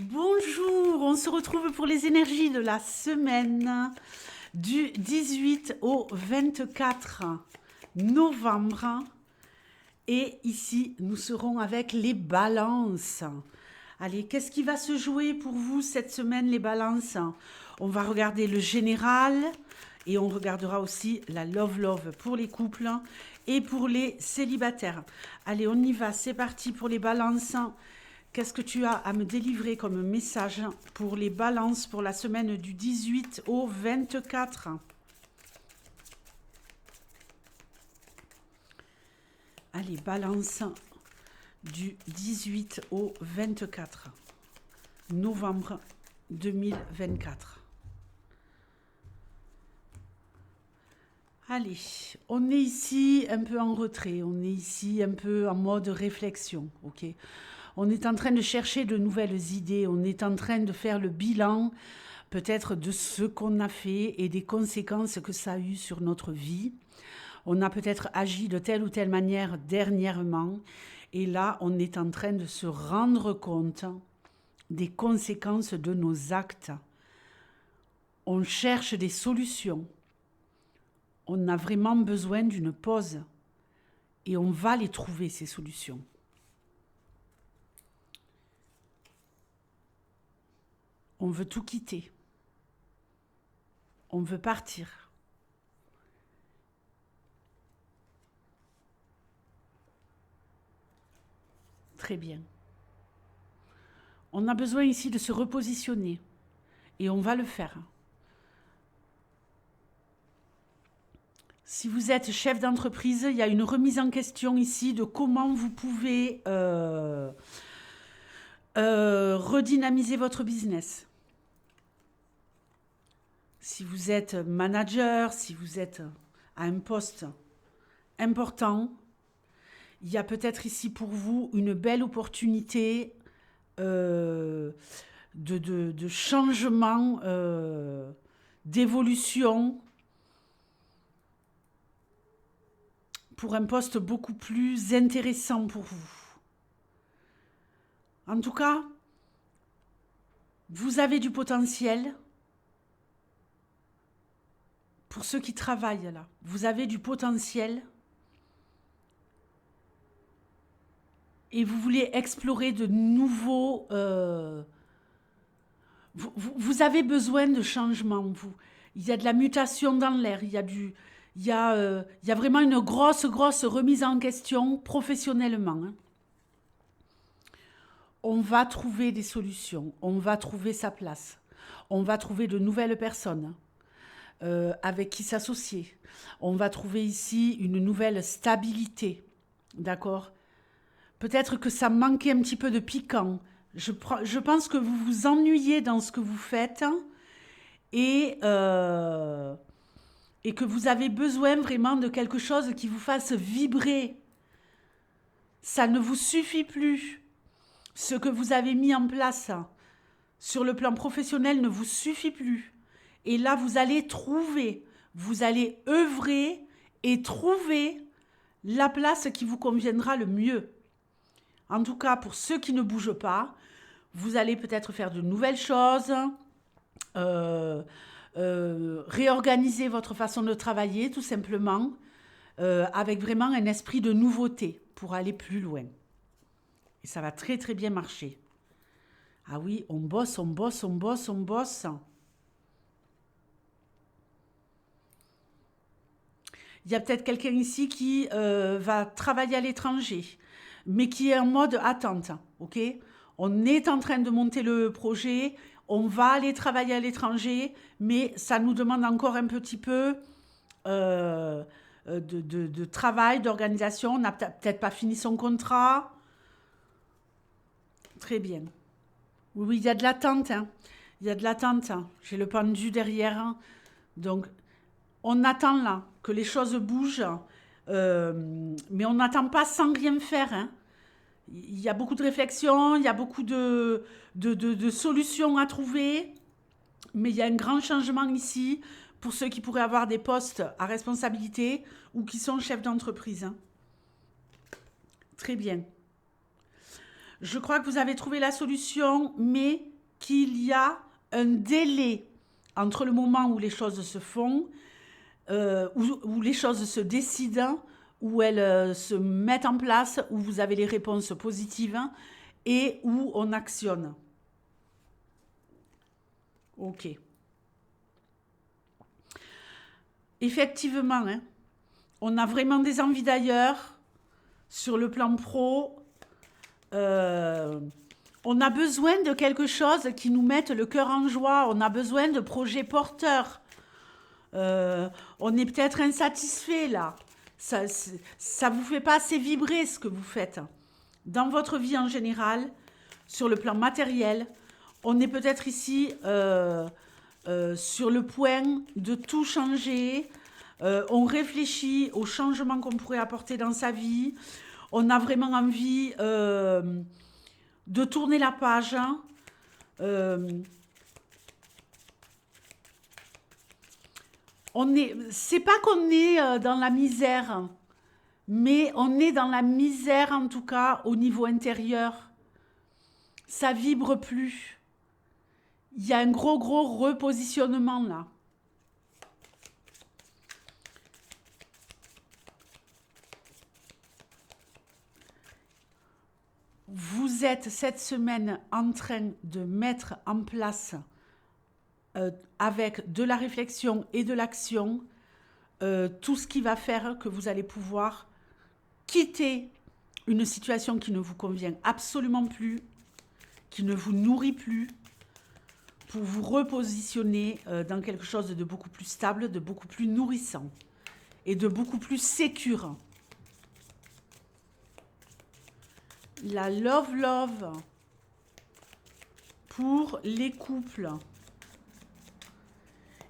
Bonjour, on se retrouve pour les énergies de la semaine du 18 au 24 novembre. Et ici, nous serons avec les balances. Allez, qu'est-ce qui va se jouer pour vous cette semaine, les balances? On va regarder le général et on regardera aussi la love pour les couples et pour les célibataires. Allez, on y va, c'est parti pour les balances. Qu'est-ce que tu as à me délivrer comme message pour les balances pour la semaine du 18 au 24? Allez, balance du 18 au 24 novembre 2024. Allez, on est ici un peu en retrait, on est ici un peu en mode réflexion, ok? On est en train de chercher de nouvelles idées, on est en train de faire le bilan peut-être de ce qu'on a fait et des conséquences que ça a eu sur notre vie. On a peut-être agi de telle ou telle manière dernièrement et là, on est en train de se rendre compte des conséquences de nos actes. On cherche des solutions. On a vraiment besoin d'une pause et on va les trouver, ces solutions. On veut tout quitter. On veut partir. Très bien. On a besoin ici de se repositionner et on va le faire. Si vous êtes chef d'entreprise, il y a une remise en question ici de comment vous pouvez redynamiser votre business. Si vous êtes manager, si vous êtes à un poste important, il y a peut-être ici pour vous une belle opportunité de changement, d'évolution pour un poste beaucoup plus intéressant pour vous. En tout cas, vous avez du potentiel. Pour ceux qui travaillent là, vous avez du potentiel et vous voulez explorer de nouveaux... vous avez besoin de changement, vous. Il y a de la mutation dans l'air, il y a vraiment une grosse remise en question professionnellement. Hein. On va trouver des solutions, on va trouver sa place, on va trouver de nouvelles personnes avec qui s'associer. On va trouver ici une nouvelle stabilité, d'accord? Peut-être que ça manquait un petit peu de piquant. Je pense que vous vous ennuyez dans ce que vous faites et que vous avez besoin vraiment de quelque chose qui vous fasse vibrer. Ça ne vous suffit plus. Ce que vous avez mis en place sur le plan professionnel ne vous suffit plus. Et là, vous allez œuvrer et trouver la place qui vous conviendra le mieux. En tout cas, pour ceux qui ne bougent pas, vous allez peut-être faire de nouvelles choses, réorganiser votre façon de travailler, tout simplement, avec vraiment un esprit de nouveauté pour aller plus loin. Et ça va très très bien marcher. Ah oui, on bosse. Il y a peut-être quelqu'un ici qui va travailler à l'étranger, mais qui est en mode attente, ok? On est en train de monter le projet, on va aller travailler à l'étranger, mais ça nous demande encore un petit peu de travail, d'organisation. On n'a peut-être pas fini son contrat. Très bien. Oui, il y a de l'attente. Hein. Il y a de l'attente. J'ai le pendu derrière. Hein. Donc, on attend là que les choses bougent, mais on n'attend pas sans rien faire. Hein. Il y a beaucoup de réflexions, il y a beaucoup de solutions à trouver, mais il y a un grand changement ici pour ceux qui pourraient avoir des postes à responsabilité ou qui sont chefs d'entreprise. Hein. Très bien. Je crois que vous avez trouvé la solution, mais qu'il y un délai entre le moment où les choses se font, où les choses se décident, où elles se mettent en place, où vous avez les réponses positives et où on actionne. Ok. Effectivement, hein, on a vraiment des envies d'ailleurs sur le plan pro. On a besoin de quelque chose qui nous mette le cœur en joie. On a besoin de projets porteurs. On est peut-être insatisfait là. Ça vous fait pas assez vibrer ce que vous faites. Dans votre vie en général, sur le plan matériel, on est peut-être ici sur le point de tout changer. On réfléchit aux changements qu'on pourrait apporter dans sa vie. On a vraiment envie de tourner la page. Hein. C'est pas qu'on est dans la misère, mais on est dans la misère en tout cas au niveau intérieur. Ça vibre plus. Il y a un gros repositionnement là. Vous êtes cette semaine en train de mettre en place avec de la réflexion et de l'action tout ce qui va faire que vous allez pouvoir quitter une situation qui ne vous convient absolument plus, qui ne vous nourrit plus, pour vous repositionner dans quelque chose de beaucoup plus stable, de beaucoup plus nourrissant et de beaucoup plus sécure. La love pour les couples.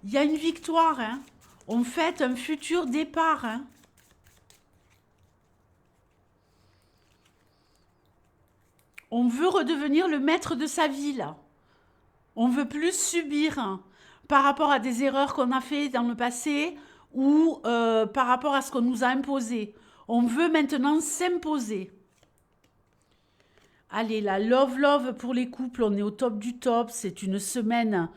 Il y a une victoire, hein. On fête un futur départ, hein. On veut redevenir le maître de sa vie, là. On veut plus subir hein, par rapport à des erreurs qu'on a fait dans le passé ou par rapport à ce qu'on nous a imposé. On veut maintenant s'imposer. Allez, la love pour les couples, on est au top du top. C'est une semaine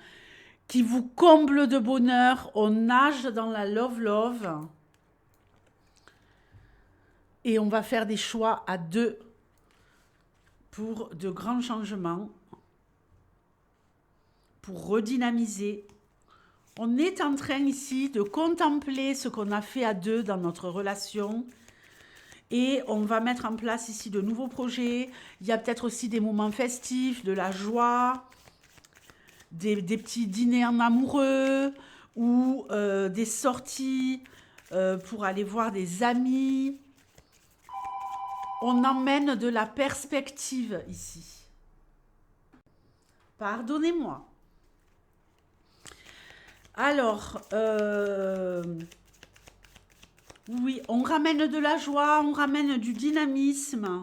qui vous comble de bonheur. On nage dans la love. Et on va faire des choix à deux pour de grands changements, pour redynamiser. On est en train ici de contempler ce qu'on a fait à deux dans notre relation. Et on va mettre en place ici de nouveaux projets. Il y a peut-être aussi des moments festifs, de la joie, des petits dîners en amoureux ou des sorties pour aller voir des amis. On emmène de la perspective ici. Pardonnez-moi. Alors, oui, on ramène de la joie, on ramène du dynamisme.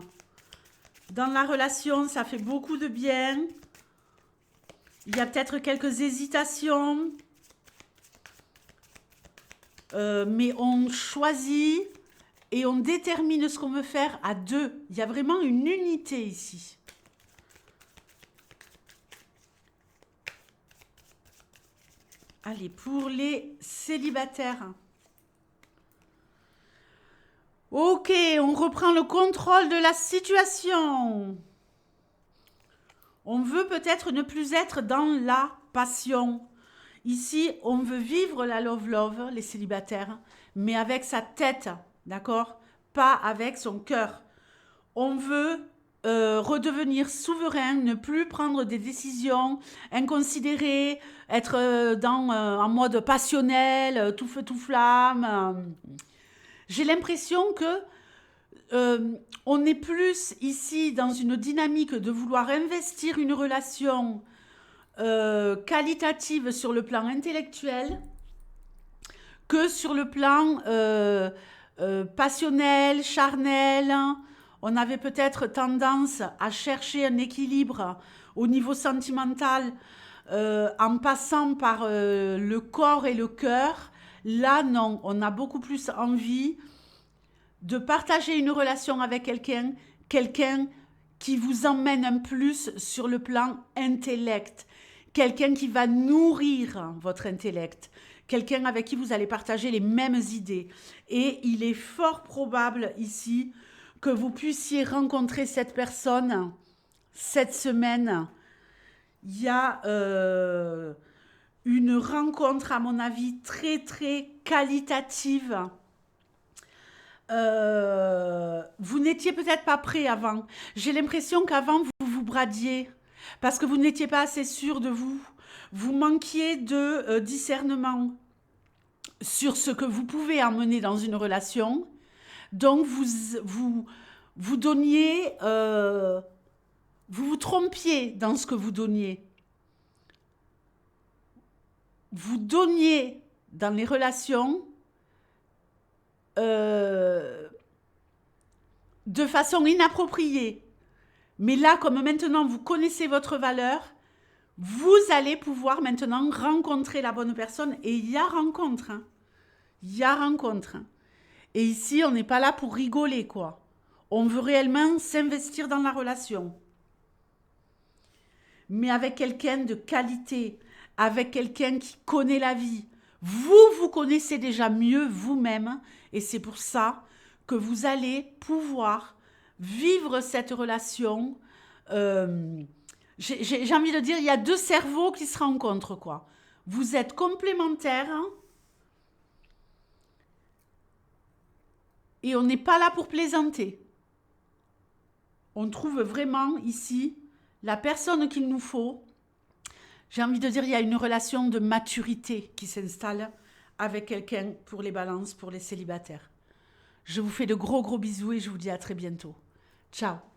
Dans la relation, ça fait beaucoup de bien. Il y a peut-être quelques hésitations. Mais on choisit et on détermine ce qu'on veut faire à deux. Il y a vraiment une unité ici. Allez, pour les célibataires. Ok, on reprend le contrôle de la situation. On veut peut-être ne plus être dans la passion. Ici, on veut vivre la love, les célibataires, mais avec sa tête, d'accord? Pas avec son cœur. On veut redevenir souverain, ne plus prendre des décisions inconsidérées, être en mode passionnel, tout feu, tout flamme. J'ai l'impression que on est plus ici dans une dynamique de vouloir investir une relation qualitative sur le plan intellectuel que sur le plan passionnel, charnel. On avait peut-être tendance à chercher un équilibre au niveau sentimental en passant par le corps et le cœur. Là, non, on a beaucoup plus envie de partager une relation avec quelqu'un qui vous emmène un plus sur le plan intellect. Quelqu'un qui va nourrir votre intellect. Quelqu'un avec qui vous allez partager les mêmes idées. Et il est fort probable ici que vous puissiez rencontrer cette personne cette semaine. Il y a une rencontre, à mon avis, très, très qualitative. Vous n'étiez peut-être pas prêt avant. J'ai l'impression qu'avant, vous vous bradiez parce que vous n'étiez pas assez sûr de vous. Vous manquiez de discernement sur ce que vous pouvez emmener dans une relation. Donc, vous donniez, vous vous trompiez dans ce que vous donniez. Vous donniez dans les relations de façon inappropriée. Mais là, comme maintenant vous connaissez votre valeur, vous allez pouvoir maintenant rencontrer la bonne personne. Et il y a rencontre. Hein. Il y a rencontre. Hein. Et ici, on n'est pas là pour rigoler, quoi. On veut réellement s'investir dans la relation. Mais avec quelqu'un de qualité, avec quelqu'un qui connaît la vie. Vous connaissez déjà mieux vous-même. Et c'est pour ça que vous allez pouvoir vivre cette relation. J'ai envie de dire, il y a deux cerveaux qui se rencontrent, quoi. Vous êtes complémentaires. Hein, et on n'est pas là pour plaisanter. On trouve vraiment ici la personne qu'il nous faut. J'ai envie de dire, il y a une relation de maturité qui s'installe avec quelqu'un pour les balances, pour les célibataires. Je vous fais de gros bisous et je vous dis à très bientôt. Ciao.